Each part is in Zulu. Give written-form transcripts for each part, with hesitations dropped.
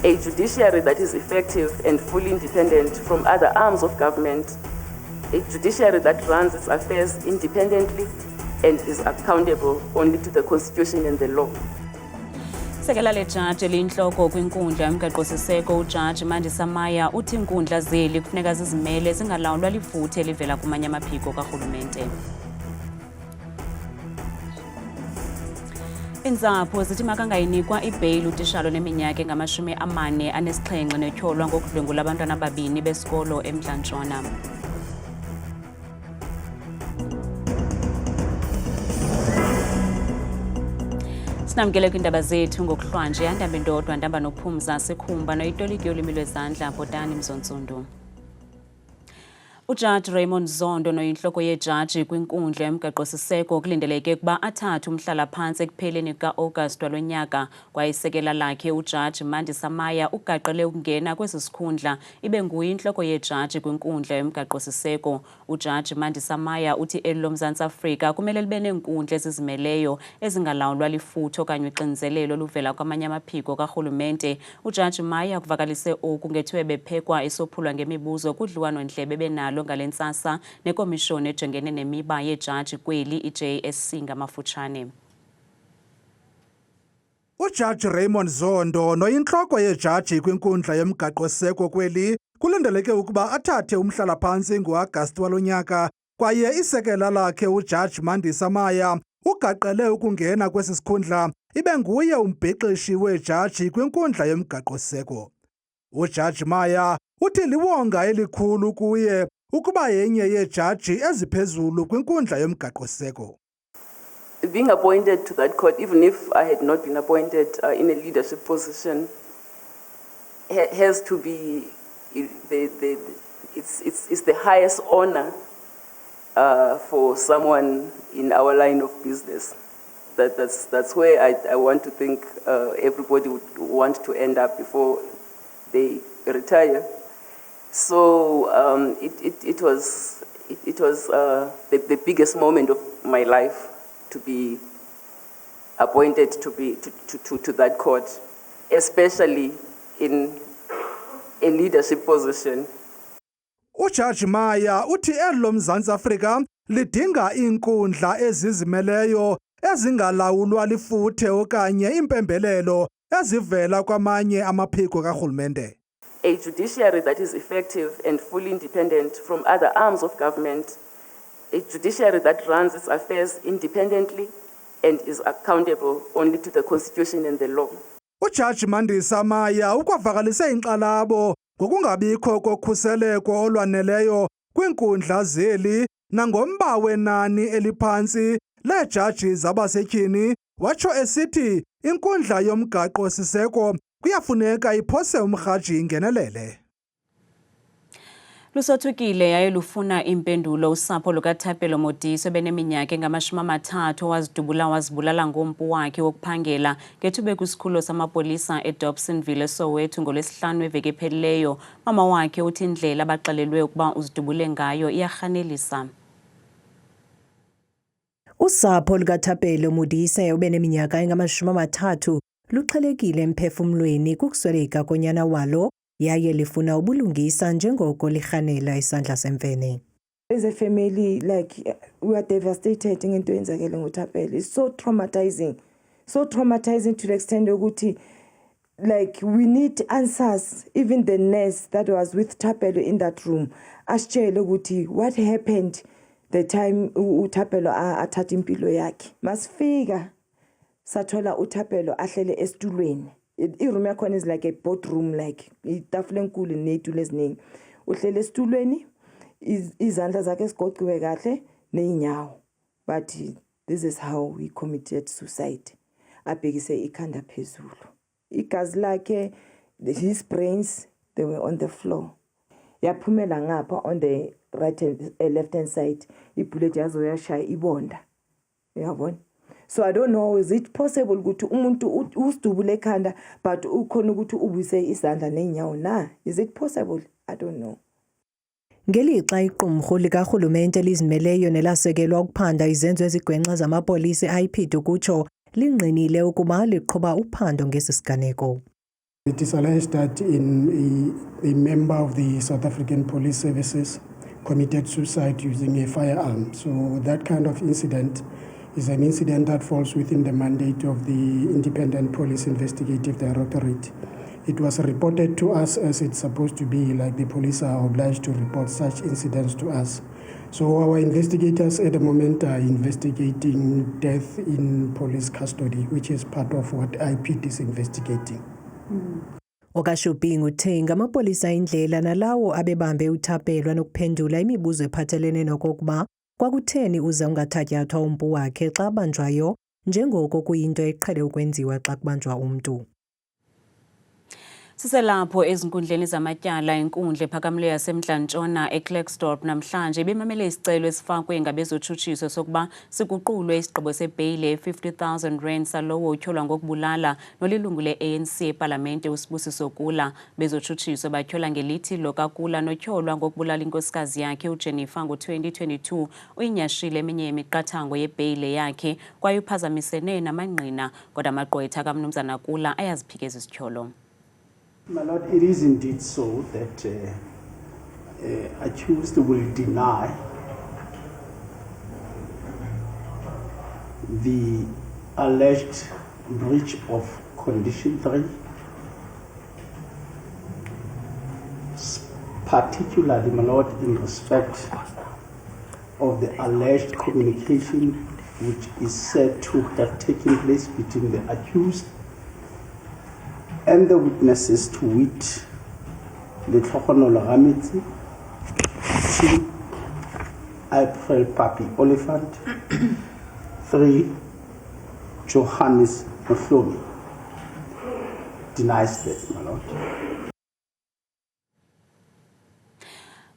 A judiciary that is effective and fully independent from other arms of government. A judiciary that runs its affairs independently and is accountable only to the Constitution and the law. Sekela lejaji eliyinhloko kwinkundla yomgaqo-siseko ujaji Mandisa Maya uthi inkundla zeli kufuneka zizimele zingalawulwa livuthe elivela kumanye amaphiko karhulumente. Iintsapho zithi makangayinikwa ibheyili utitshala oneminyaka engama-47 netyholwa ngokudlwengula abantwana ababini besikolo eMntla-Ntshona. Sinamkele kwiindaba zethu ngokuhlwanje yandaba ndodwa ndaba nophumza sikhumba noyitoliki yolwimi lwezandla Bhotani Mzontsundu. Ujaji Raymond Zondo noyinhloko yejaji kwinkundla yomgaqo-siseko kulindeleke ukuba athathe umhlala-phantsi ekupheleni kuka-August walo nyaka kwaye isekela lakhe ujaji Mandisa Maya ugaqele ukungena kwesi sikhundla ibe nguye intloko yejaji kwinkundla yomgaqo-siseko. Ujaji Mandisa Maya uthi eli loMzantsi Afrika kumele libe neenkundla ezizimeleyo ezingalawulwa lifuthe okanye uxinzelelo oluvela kwamanye amaphiko karhulumente. Ujaji Maya kuvakalise oku ngethiwe bephekwa esophulwa ngemibuzo kudliwano-ndlebe benalo ngale ntsasa nekomishoni ejongene nemiba yejaji kweli i-JSC ngamafutshane. Ujaji Raymond Zondo noyintloko yejaji kwinkundla yomgaqo-siseko kweli kulindeleke ukuba athathe umhlala-phantsi ngo-Agasti walo nyaka kwaye isekela lakhe ujaji Mandisa Maya ugaqele ukungena kwesi sikhundla ibe nguye umbhexeshi wejaji kwinkundla yomgaqo-siseko. Ujaji Maya uthi liwonga elikhulu kuye ukuba yenye yejaji eziphezulu kwinkundla yomgaqo-siseko. Being appointed to that court, even if I had not been appointed in a leadership position, has to be it's the highest honor for someone in our line of business. That's where I want to think everybody would want to end up before they retire. So it was the biggest moment of my life to be appointed to that court, especially in a leadership position. Ujaji Maya uthi eli loMzantsi Afrika lidinga iinkundla ezizimeleyo ezingalawulwa lifuthe okanye impembelelo ezivela kwamanye amaphiko karhulumente. A judiciary that is effective and fully independent from other arms of government. A judiciary that runs its affairs independently and is accountable only to the Constitution and the law. Ujaji Mandisa Maya ukwavakalise inkxalabo ngokungabikho kokhuseleko olwaneleyo kwiinkundla zeli nangomba wenani eliphantsi leejaji zabasetyhini, watsho esithi inkundla yomgaqo-siseko kuyafuneka iphose umrhaji ingenelele. Lusothukile yaye lufuna impendulo usapho lukaThapelo Modise beneminyaka engama-30 wazibulala ngompu wakhe wokuphangela ngethuba kwisikhululo samapolisa eDobsonville eSoweto ngolwesihlanu weveki ephelileyo. Mama wakhe uthi indlela abaxelelwe ukuba uzidubule ngayo iyarhanelisa. Usapho lukaThapelo Modise obeneminyaka engama-30 luxhelekile emphefumlweni kukusweleka konyana walo yaye lifuna ubulungisa njengoko lirhanela isandla semfene. As a family, like, we are devastated ngento eyenzakele ngoThapelo. It's so traumatizing to the extent ukuthi, like, we need answers. Even the nurse that was with Thapelo in that room asitshele ukuthi what happened the time uThapelo athatha impilo yakhe. Masifika sathola uThapelo ahlele esitulweni. I-room yakhona is like a boardroom, like itafula enkulu nezitulo eziningi. Uhlele esitulweni, izandla zakhe sigoqiwe kahle neinyawo. But this is how we committed suicide. Abhekise ikhanda phezulu. Igazi lakhe, his brains, they were on the floor. Yaphumela ngapha on the right and left hand side. Ibullet yazo yashaya ibonda. Uyabona? So I don't know, is it possible ukuthi umuntu usidubule ekhanda but ukhona ukuthi ubuyise izandla neenyawo na? Is it possible? I don't know. Ngelixa iqumrhu likarhulumente lizimeleyo nelasekelwa ukuphanda izenzo ezigwenxa zamapolisa i-IPID ukutsho lingqinile ukuba liqhuba uphando ngesi siganeko. It is alleged that a member of the South African Police Services committed suicide using a firearm. So that kind of incident is an incident that falls within the mandate of the Independent Police Investigative Directorate. It was reported to us as it's supposed to be, like the police are obliged to report such incidents to us. So our investigators at the moment are investigating death in police custody, which is part of what IPD is investigating. OkaShubhing uthe ngamapolisa indlela nalawo abebambe uThapelwa nokuphendula imibuzo ephathelene nokokuba kwakutheni uze ungathatyathwa umpu wakhe xa banjwayo njengoko kuyinto eqhele ukwenziwa xa kubanjwa umntu. Siselapho ezinkundleni zamatyala inkundla ephakamileyo yaseMntla-Ntshona eKlerksdorp namhlanje bemamele isicelo esifakwe ngabezotshutshiso sokuba siguqulwe isigqibo sebheyile R50,000 salowo utyholwa ngokubulala nolilungu le-ANC epalamente uSibusiso Kula. Bezotshutshiso batyhola ngelithi lo kaKula notyholwa ngokubulala inkosikazi yakhe uJennifer ngo-2022 uyinyashile eminye yemiqathango yebheyile yakhe kwaye uphazamisene namangqina kodwa amagqwetha kaMnumzana Kula ayaziphikeza isityholo. My Lord, it is indeed so that accused will deny the alleged breach of Condition 3, particularly, my Lord, in respect of the alleged communication which is said to have taken place between the accused and the witnesses, to wit, Letlogonolo Gametsi, 2, April Papi Oliphant, 3, Johannes Mohlomi. Denies that, my Lord.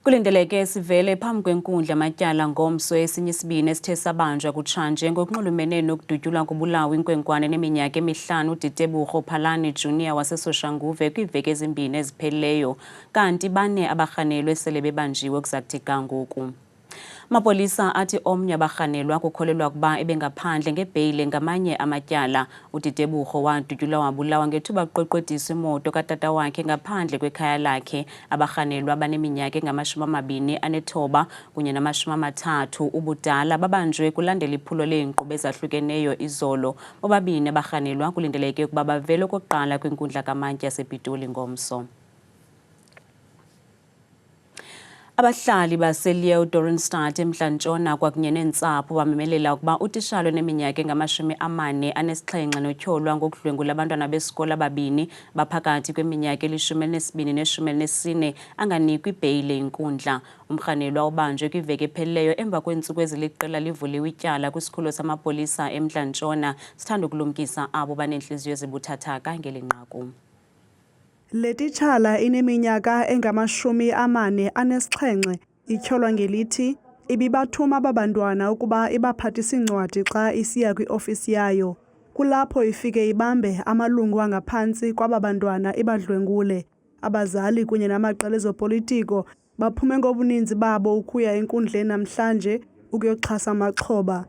Kulindeleke sivele phambi kwenkundla amatyala ngomso esinye isibini esithe sabanjwa kutshanje ngokunxulumene nokudutyulwa kobulawo inkwenkwane neminyaka emihlanu uDitebugo Phalane Junior waseSoshanguve kwiiveki ezimbini eziphelileyo kanti bane abarhanelwe sele bebanjiwe kuzakuthi ngoku. Amapolisa athi omnye abarhanelwa kukholelwa ukuba ebengaphandle ngebheyile ngamanye amatyala. uDitebugo wadutyulwa wabulawa ngethuba kuqweqwediswa imoto katata wakhe ngaphandle kwekhaya lakhe. Abarhanelwa abaneminyaka engama-29 kunye nama-30 ubudala babanjwe kulandela iphulo leenkqubo ezahlukeneyo izolo. Bobabini abarhanelwa kulindeleke ukuba bavele okokuqala kwinkundla kamantyi yasePitoli ngomso. Abahlali baseLeo Doornstad eMntla-Ntshona kwakunye neentsapho bamemelela ukuba utitshala oneminyaka engama-47 notyholwa ngokudlwengula abantwana besikolo ababini baphakathi kweminyaka eli-12 ne-14 anganikwa ibheyile inkundla. Umrhanelwa ubanjwe kwiveki ephelileyo emva kweentsuku eziliqela livuliwe ityala kwisikhululo samapolisa eMntla-Ntshona. Sithanda ukulumkisa abo baneentliziyo ezibuthathaka ngeli nqaku. Le titshala ineminyaka engama-47 ityholwa ngelithi ibibathuma ababantwana ukuba ibaphathise iincwadi xa isiya kwiofisi yayo. Kulapho ifike ibambe amalungu angaphantsi kwaba bantwana ibadlwengule. Abazali kunye namaqela ezopolitiko baphume ngobuninzi babo ukuya enkundleni namhlanje ukuyoxhasa amaxhoba.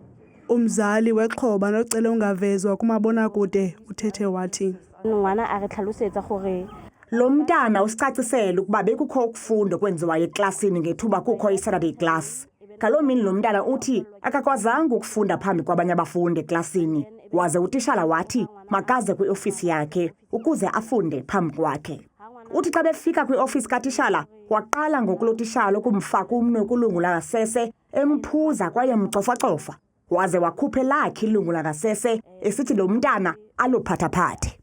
Umzali wexhoba nocele ungavezwa kumabonakude uthethe wathi, ngwana a re tlhalosetsa gore lo mntana usicacisele ukuba bekukho ukufunda kwenziwayo eklasini ngethuba kukho i-Saturday class. Ngaloo mini lo mntana uthi akakwazanga ukufunda phambi kwabanye abafundi eklasini, waze utishala wathi makaze kwiofisi yakhe ukuze afunde phambi kwakhe. Uthi xa befika kwiofisi katishala waqala ngokulotishala ukumfaka umnwe kulungu langasese emphuza kwaye mcofacofa, waze wakhuphe lakhe ilungu langasese esithi lo mntana aluphathaphathe.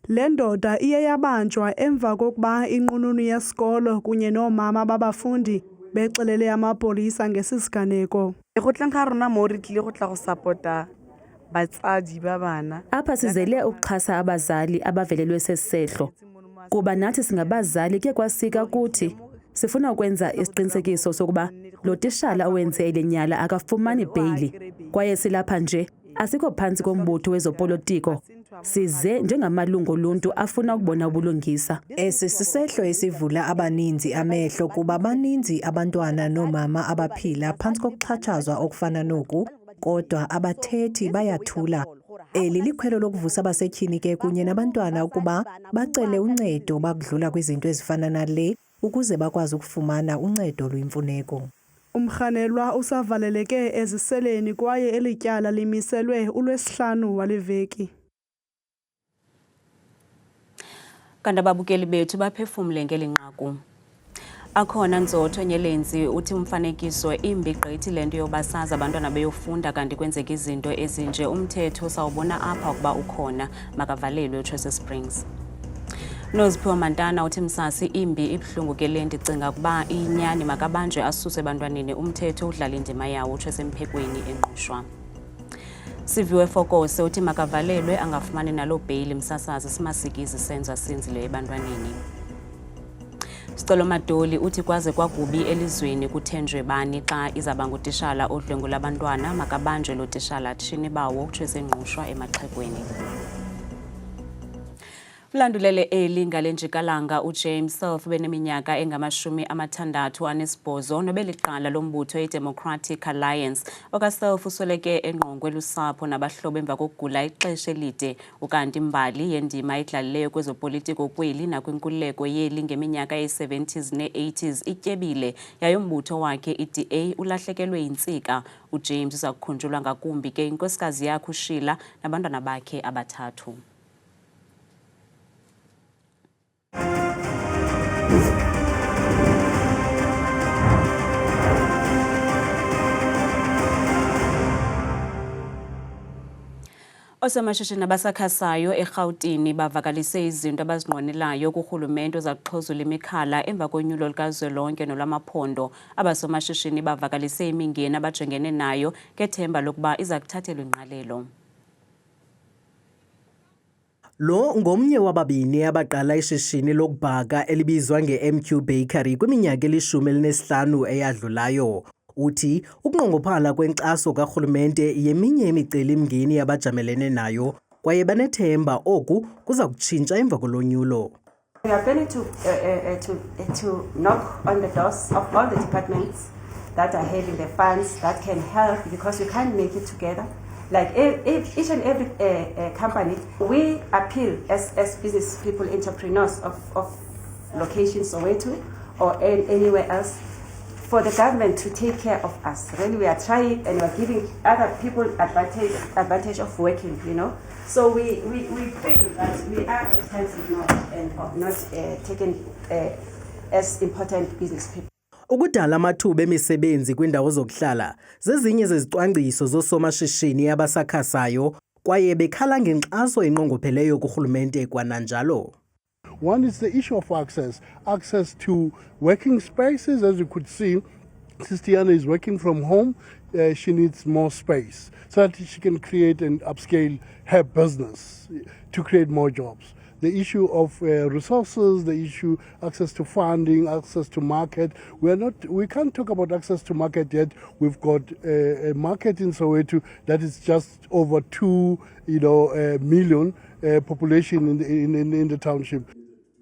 Le ndoda iye yabanjwa emva kokuba inqununu yesikolo kunye noomama babafundi bexelele amapolisa ngesisiganeko. Ekgotleng ga rona mo re tlile go tla go support-a batsadi ba bana. Apha sizele ukuxhasa abazali abavelelwe sesisehlo kuba nathi singabazali ke kwasika kuthi sifuna ukwenza isiqinisekiso sokuba lo tishala owenze elenyala akafumani bheyili kwaye silapha nje asikho phantsi kombutho wezopolitiko. Size njengamalungu oluntu afuna ukubona ubulungisa. Esi sisehlo esivula abaninzi amehlo kuba baninzi abantwana noomama abaphila phantsi kokuxhatshazwa okufana noku, kodwa abathethi bayathula. Eli likhwelo lokuvusa abasetyhini ke kunye nabantwana ukuba bacele uncedo bakudlula kwizinto ezifana nale ukuze bakwazi ukufumana uncedo oluyimfuneko. Umrhanelwa usavaleleke eziseleni kwaye eli tyala limiselwe uLwesihlanu wale veki. Kanti ababukeli bethu baphefumle ngeli nqaku. Akhona Nzotho Nyelenzi uthi umfanekiso imbi gqithi lento yobasaza abantwana beyofunda kanti kwenzeka izinto ezinje umthetho sawubona apha ukuba ukhona makavalelwe uChase Springs. Noziphiwa Mantana uthi Msasi imbi ibhlungu ke le ndicinga ukuba inyani makabanjwe asuse ebantwaneni umthetho udlala indima yawo uChase Mphekweni enqushwa. Siviwe Fokose uthi makavalelwe angafumani nalo bail msasazi simasikizi senzo asinzileyo ebantwaneni. Sicelo Madoli uthi kwaze kwakubi elizweni kuthenjwe bani xa izaba ngutishala odlwengula abantwana makabanjwe lo tishala tshini bawo uChase enqushwa emaxhekweni. Mlandulele eli ngale njikalanga uJames Self beneminyaka engama-68 nobeliqala lombutho iDemocratic Alliance okaSelf usweleke engqongwe lusapho nabahlobo emva kokugula ixesha elide ukanti imbali yendima edlalileyo kwezopolitiko kweli nakwinkululeko yeli ngeminyaka ye-70s ne-80s ityebile yaye umbutho wakhe iDA ulahlekelwe yintsika. uJames uza kukhunjulwa ngakumbi ke inkosikazi yakhe uShila nabantwana bakhe abathathu. Osomashishini abasakhasayo eRhawutini bavakalise izinto abazinqwenelayo kurhulumente ozakuxhuzula imikhala emva konyulo likazwelonke nolwamaphondo. Abasomashishini bavakalise imingeni abajongene nayo ngethemba lokuba iza kuthathelwa ingqalelo. Lo ngomnye wababini abaqala ishishini lokubhaka elibizwa nge-MQ Bakery kwiminyaka eli-15 eyadlulayo. Uthi ukunqongophala kwenkxaso karhulumente yeminye imicelimngeni abajamelene nayo kwaye banethemba oku kuza kutshintsha emva kolonyulo. We are planning to knock on the doors of all the departments that are having the funds that can help, because we can't make it together. Like each and every company, we appeal as business people, entrepreneurs of locations Soweto or anywhere else, for the government to take care of us. Really, we are trying and we are giving other people advantage of working, you know. So we feel that we are expensive now and not taken as important business people. Ukudala amathuba emisebenzi kwindawo zokuhlala zezinye zezicwangciso zoosomashishini abasakhasayo kwaye bekhala ngenkxaso enqongopheleyo kurhulumente kwananjalo. One is the issue of access to working spaces. As you could see, Sistiana is working from home. She needs more space so that she can create and upscale her business to create more jobs. The issue of resources, the issue access to funding, access to market. We can't talk about access to market yet. We've got a market in Soweto that is just over 2 million population in the township.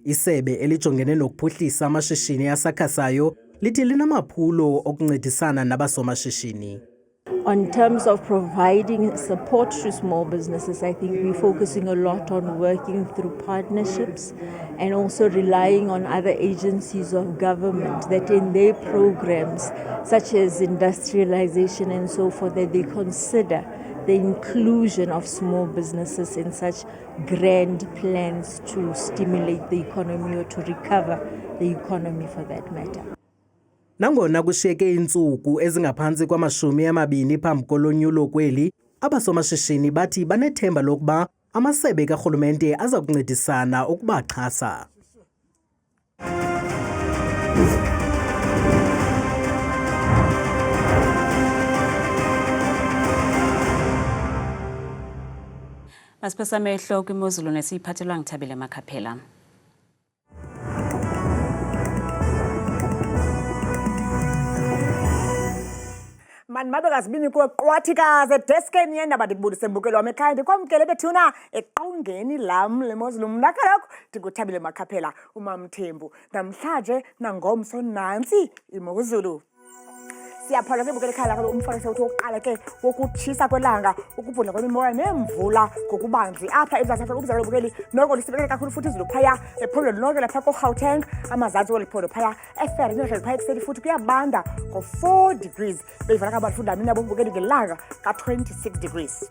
Isebe elijongene nokuphuhlisa amashishini asakhasayo lithi linamaphulo okuncedisana nabasomashishini. On terms of providing support to small businesses, I think we're focusing a lot on working through partnerships and also relying on other agencies of government that in their programs, such as industrialization and so forth, that they consider the inclusion of small businesses in such grand plans to stimulate the economy or to recover the economy for that matter. Nangona kushiyeke iintsuku ezingaphansi kwama-20 phambi kolonyulo kweli, abasomashishini bathi banethemba lokuba amasebe karhulumente aza kuncedisana ukubaxhasa. Masiphasa amehlo kwimozulu nesiyiphathelwa ngithabile Makhaphela. Mani mabe kasibini kuqwathikaze edeskeni yendaba ndikubulise mbukelo wami ekhaya ndikwamkele bethuna eqongeni lam lemozulu mna kaloku ndinguthabile Makhaphela uMamthembu namhlanje nangomso nantsi imozulu. Siyaphala ke bukele khala lo umfanekiso uthi oqala ke wokutshisa kwelanga, ukubhudla kwemimoya nemvula ngokubanzi apha eMzantsi Afrika. Umzekelo bukeli noko lisibekele kakhulu futhi izulu phaya ephondweni lonke lapha ko-Gauteng, amazantsi kweli phondo phaya eFerry phaya ekuseni futhi kuyabanda ngo-4 degrees. Beyivala kabafundi nami nabo bukeli ngelanga ka-26 degrees.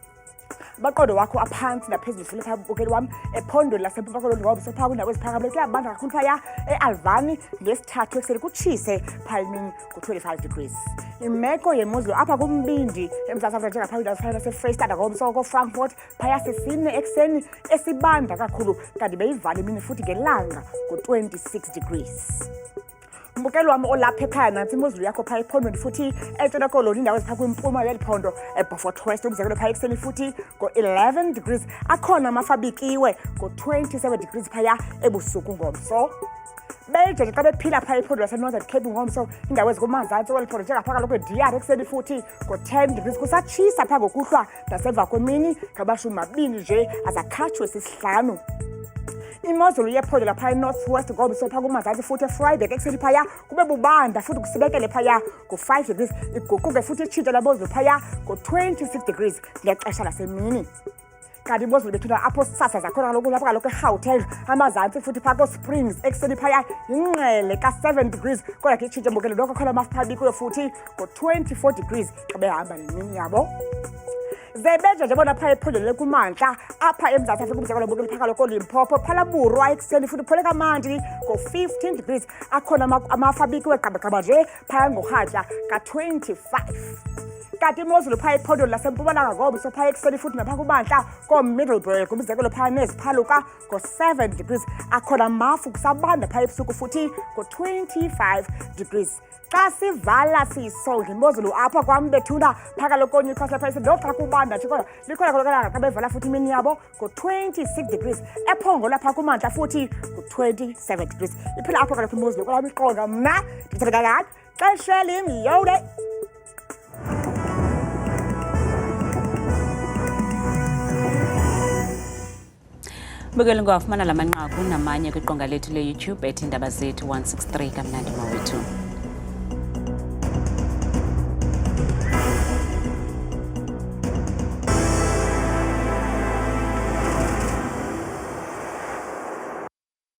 Baqondo wakho aphansi naphezulu futhi phaya bukeli wami ephondweni laseMpuma Koloni ngoba sophaya kundawo eziphakamileyo kuyabanda kakhulu phaya e-Alvani ngesithathu ekuseni kutshise phaya emini ku-25 degrees. Imeko yemozulu apha kumbindi eMzantsi Afrika njengapha kwindawo naseFreystata ngomso ko-Frankfurt phaya sesine ekuseni esibanda kakhulu kanti beyivala emini futhi ngelanga ku-26 degrees. Mbukelo wami olapha ekhaya nansi imozulu yakho phaya ephondweni futhi eNtshona Koloni indawo ezipha kwimpuma yeli phondo eBeaufort West. Umzekelo phaya ekuseni futhi ngo-11 degrees. Akhona amafabikiwe ngo-27 degrees phaya ebusuku ngomso. Bejeje xa bephila phaya iphondo laseNorthern Cape ngomso indawo ezikumazantsi kweli phondo njengapha kaloku eDR ekuseni futhi ngo-10 degrees. Kusatshisa phaa ngokuhlwa nasemva kwemini ngama-20 nje azakhatshwe sisihlanu. Imozulu yephondo lapha eNorth West ngomso phaa kumazantsi futhi eFryburg ekuseni phaya kube bubanda futhi kusibekele phaya ngo-5 degrees. Iguquke futhi itshintshe lamozulu phaya ngo-26 degrees ngexesha lasemini. Kanti imozulu bethuna apho sasa zakhona kaloku lapha kaloku eGauteng amazantsi futhi phaa ko-Springs ekuseni phaya yingqele ka-7 degrees. Kodwa ke itshintshe mbukelo noko khona amafabikuyo futhi ngo-24 degrees xa behamba nemini yabo. Zebeja nje bona phaya ephondweni lekumantla apha eMzantsi Afrika. Umzekelo bukeli phaka lokho Limpopo Phalaburwa ekuseni futhi phole kamandi ngo-15 degrees. Akhona amafabikiwe gqabagqaba nje phaya ngoRhatya ka-25. Kanti imozulu phaya ephondweni laseMpumalanga ngomso phaya ekuseni futhi napha kumantla ko-Middleburg. Umzekelo phaya neziphaluka ngo-7 degrees. Akhona amafu kusabanda phaya ebusuku futhi ngo-25 degrees. Xa sivala siyisonke imozulu apha kwam bethuna phaka lokho Newcastle phaya noxa kubanda nje kodwa likhona kalokalanga xa bevala futhi imini yabo ngo-26 degrees. Ephongo lapha kumantla futhi ngo-27 degrees. Iphila apho kaloku imozulu kwalami iqonga mna ndithetha kangaka xesheli myode. Bukele ngowafumana la manqaku namanye kwiqonga lethu le-YouTube ethi Indaba Zethu 163 kamnandi mawethu.